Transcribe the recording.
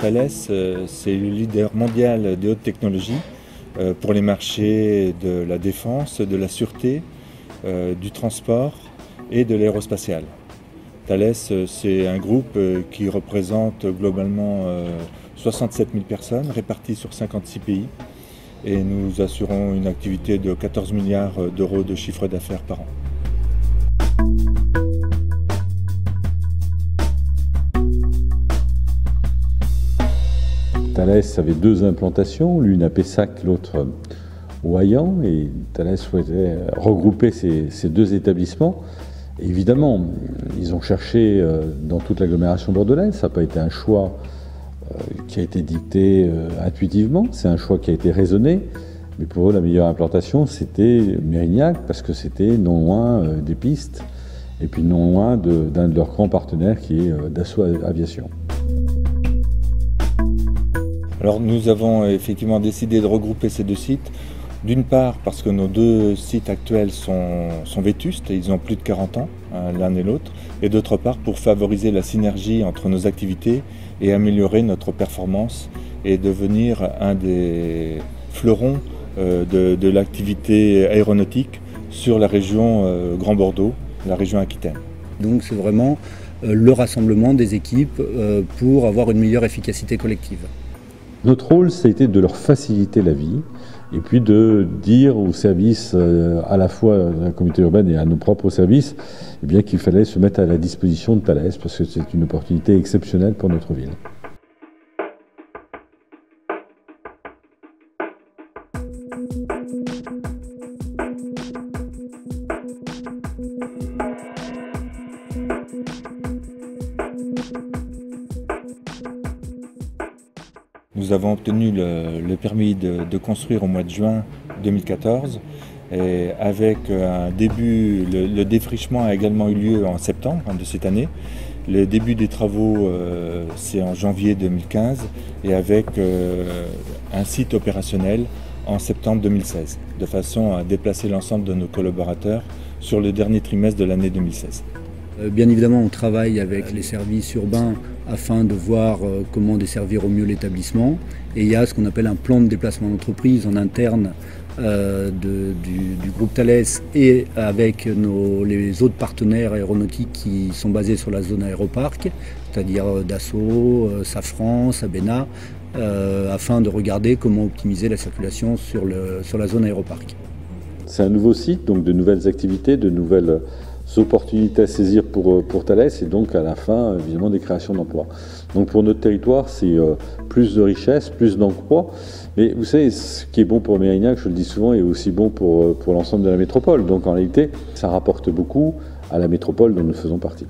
Thales, c'est le leader mondial des hautes technologies pour les marchés de la défense, de la sûreté, du transport et de l'aérospatial. Thales, c'est un groupe qui représente globalement 67 000 personnes réparties sur 56 pays et nous assurons une activité de 14 milliards d'euros de chiffre d'affaires par an. Thales avait deux implantations, l'une à Pessac, l'autre au Hayan, et Thales souhaitait regrouper ces deux établissements. Évidemment, ils ont cherché dans toute l'agglomération bordelaise, ça n'a pas été un choix qui a été dicté intuitivement, c'est un choix qui a été raisonné, mais pour eux la meilleure implantation c'était Mérignac, parce que c'était non loin des pistes, et puis non loin d'un de leurs grands partenaires qui est Dassault Aviation. Alors nous avons effectivement décidé de regrouper ces deux sites, d'une part parce que nos deux sites actuels sont vétustes, et ils ont plus de 40 ans l'un et l'autre, et d'autre part pour favoriser la synergie entre nos activités et améliorer notre performance et devenir un des fleurons de l'activité aéronautique sur la région Grand Bordeaux, la région Aquitaine. Donc c'est vraiment le rassemblement des équipes pour avoir une meilleure efficacité collective. Notre rôle, ça a été de leur faciliter la vie et puis de dire aux services, à la fois de la communauté urbaine et à nos propres services, eh bien, qu'il fallait se mettre à la disposition de Thales parce que c'est une opportunité exceptionnelle pour notre ville. Nous avons obtenu le permis de construire au mois de juin 2014 et avec un début, le défrichement a également eu lieu en septembre de cette année. Le début des travaux c'est en janvier 2015 et avec un site opérationnel en septembre 2016 de façon à déplacer l'ensemble de nos collaborateurs sur le dernier trimestre de l'année 2016. Bien évidemment, on travaille avec les services urbains afin de voir comment desservir au mieux l'établissement. Et il y a ce qu'on appelle un plan de déplacement d'entreprise en interne du groupe Thales et avec les autres partenaires aéronautiques qui sont basés sur la zone aéroparc, c'est-à-dire Dassault, Safran, Sabena, afin de regarder comment optimiser la circulation sur la zone aéroparc. C'est un nouveau site, donc de nouvelles activités, de nouvelles opportunités à saisir pour Thales et donc à la fin évidemment des créations d'emplois. Donc pour notre territoire c'est plus de richesse, plus d'emplois, mais vous savez ce qui est bon pour Mérignac, je le dis souvent, est aussi bon pour l'ensemble de la métropole. Donc en réalité ça rapporte beaucoup à la métropole dont nous faisons partie.